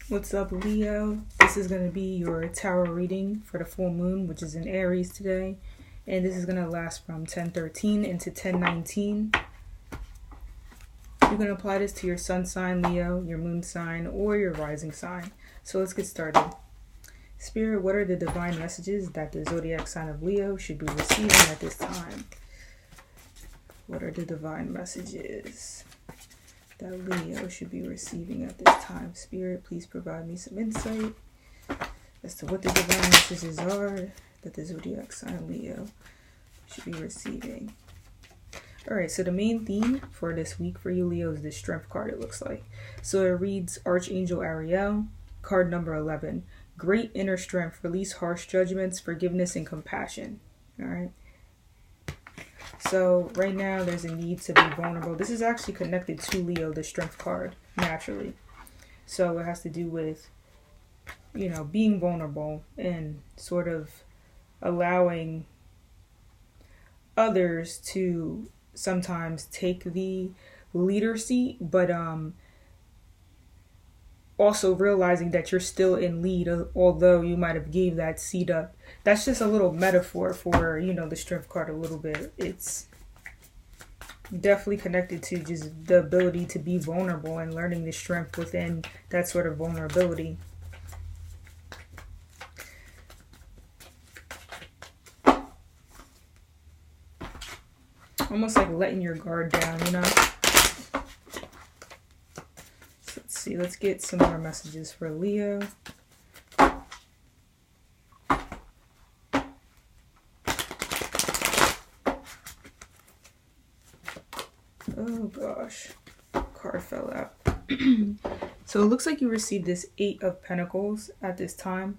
What's up, Leo? This is going to be your tarot reading for the full moon, which is in Aries today. And this is going to last from 10/13 into 10/19. You can apply this to your sun sign, Leo, your moon sign, or your rising sign. So let's get started. Spirit, what are the divine messages that the zodiac sign of Leo should be receiving at this time? What are the divine messages that Leo should be receiving at this time? Spirit, please provide me some insight as to what the divine messages are that the zodiac sign Leo should be receiving. Alright, so the main theme for this week for you, Leo, is the Strength card, it looks like. So it reads Archangel Ariel, card number 11. Great inner strength, release harsh judgments, forgiveness, and compassion. Alright. So right now there's a need to be vulnerable. This is actually connected to Leo, the Strength card, naturally. So it has to do with, you know, being vulnerable and sort of allowing others to sometimes take the leader seat, but also realizing that you're still in lead, although you might have gave that seat up. That's just a little metaphor for, you know, the Strength card a little bit. It's definitely connected to just the ability to be vulnerable and learning the strength within that sort of vulnerability. Almost like letting your guard down, you know? So let's see, let's get some more messages for Leo. Oh gosh, card fell out. So it looks like you received this 8 of Pentacles at this time.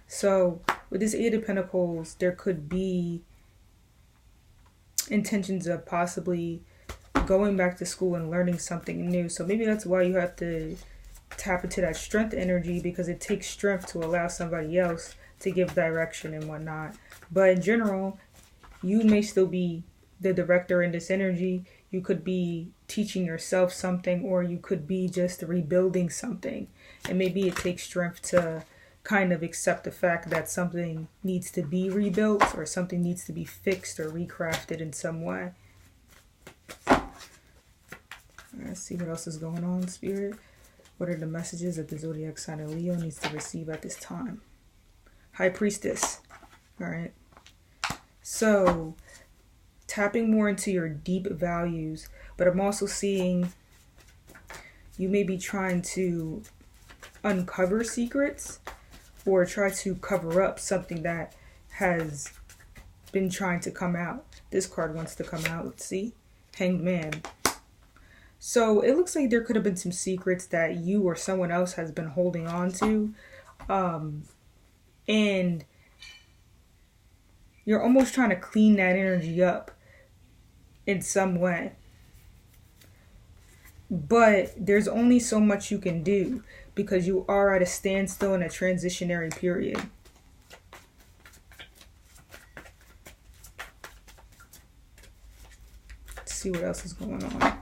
So with this 8 of Pentacles, there could be intentions of possibly going back to school and learning something new. So maybe that's why you have to tap into that strength energy, because it takes strength to allow somebody else to give direction and whatnot. But in general, you may still be the director in this energy. You could be teaching yourself something, or you could be just rebuilding something. And maybe it takes strength to kind of accept the fact that something needs to be rebuilt, or something needs to be fixed or recrafted in some way. Let's see what else is going on, Spirit. What are the messages that the zodiac sign of Leo needs to receive at this time? High Priestess. All right. So tapping more into your deep values, but I'm also seeing you may be trying to uncover secrets or try to cover up something that has been trying to come out. This card wants to come out. Let's see. Hangman. So it looks like there could have been some secrets that you or someone else has been holding on to. And you're almost trying to clean that energy up in some way. But there's only so much you can do, because you are at a standstill in a transitionary period. Let's see what else is going on.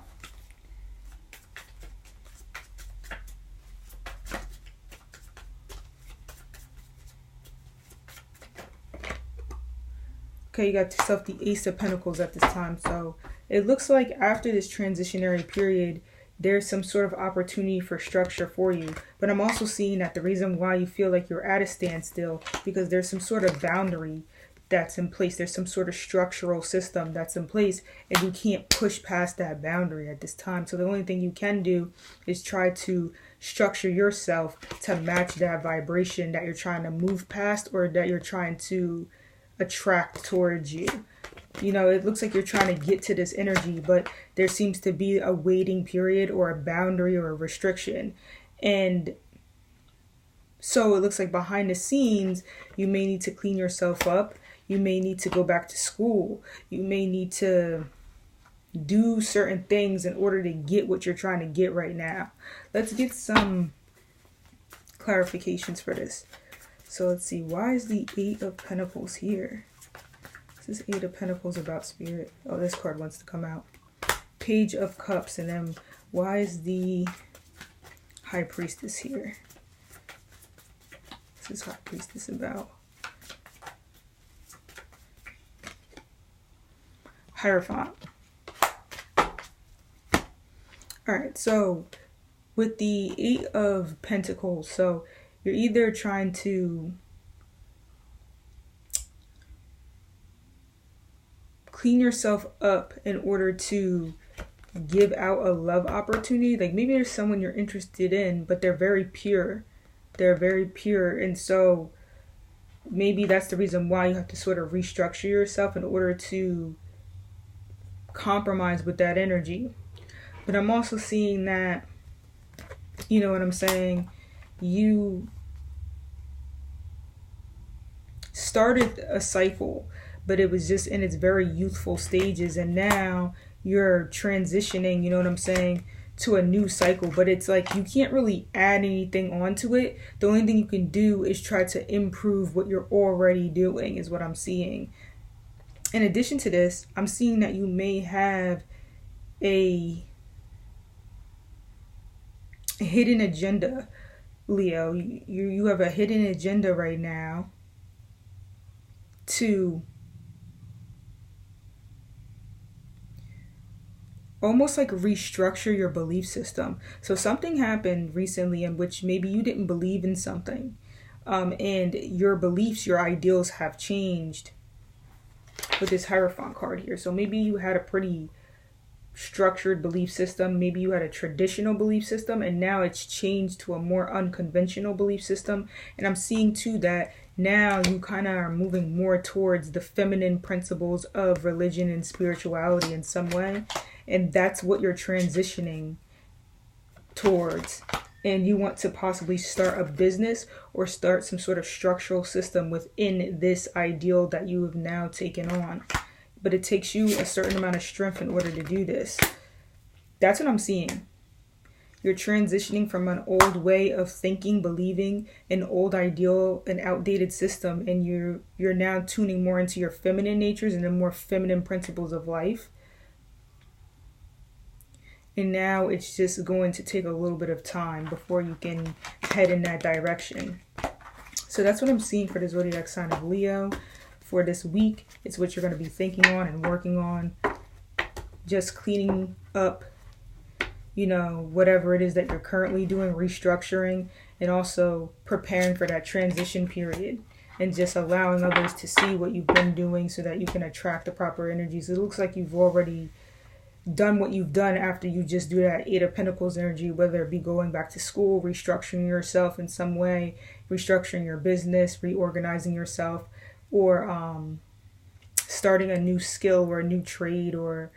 Okay, you got yourself the Ace of Pentacles at this time. So it looks like after this transitionary period, there's some sort of opportunity for structure for you. But I'm also seeing that the reason why you feel like you're at a standstill, because there's some sort of boundary that's in place. There's some sort of structural system that's in place, and you can't push past that boundary at this time. So the only thing you can do is try to structure yourself to match that vibration that you're trying to move past, or that you're trying to attract towards you. You know, it looks like you're trying to get to this energy, but there seems to be a waiting period or a boundary or a restriction. And so it looks like behind the scenes, you may need to clean yourself up. You may need to go back to school. You may need to do certain things in order to get what you're trying to get right now. Let's get some clarifications for this. So let's see, why is the 8 of Pentacles here? What's this 8 of Pentacles about, Spirit? Oh, this card wants to come out. Page of Cups, and then why is the High Priestess here. This is High Priestess about. Hierophant. Alright, so with the 8 of Pentacles, so you're either trying to clean yourself up in order to give out a love opportunity. Like maybe there's someone you're interested in, but they're very pure. They're very pure. And so maybe that's the reason why you have to sort of restructure yourself in order to compromise with that energy. But I'm also seeing that, you know what I'm saying, you started a cycle, but it was just in its very youthful stages, and now you're transitioning, you know what I'm saying, to a new cycle. But it's like you can't really add anything onto it. The only thing you can do is try to improve what you're already doing, is what I'm seeing. In addition to this, I'm seeing that you may have a hidden agenda, Leo. You have a hidden agenda right now to almost like restructure your belief system. So something happened recently in which maybe you didn't believe in something, and your beliefs, your ideals have changed with this Hierophant card here. So maybe you had a pretty structured belief system, maybe you had a traditional belief system, and now it's changed to a more unconventional belief system. And I'm seeing too that now you kind of are moving more towards the feminine principles of religion and spirituality in some way, and that's what you're transitioning towards. And you want to possibly start a business or start some sort of structural system within this ideal that you have now taken on. But it takes you a certain amount of strength in order to do this. That's what I'm seeing. You're transitioning from an old way of thinking, believing, an old ideal, an outdated system, and you're now tuning more into your feminine natures and the more feminine principles of life. And now it's just going to take a little bit of time before you can head in that direction. So that's what I'm seeing for the zodiac sign of Leo for this week. It's what you're going to be thinking on and working on. Just cleaning up, you know, whatever it is that you're currently doing, restructuring, and also preparing for that transition period. And just allowing others to see what you've been doing so that you can attract the proper energies. It looks like you've already done what you've done after you just do that 8 of Pentacles energy, whether it be going back to school, restructuring yourself in some way, restructuring your business, reorganizing yourself, or starting a new skill or a new trade, or,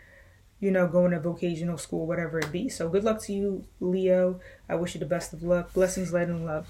you know, going to vocational school, whatever it be. So good luck to you, Leo. I wish you the best of luck. Blessings, light, and love.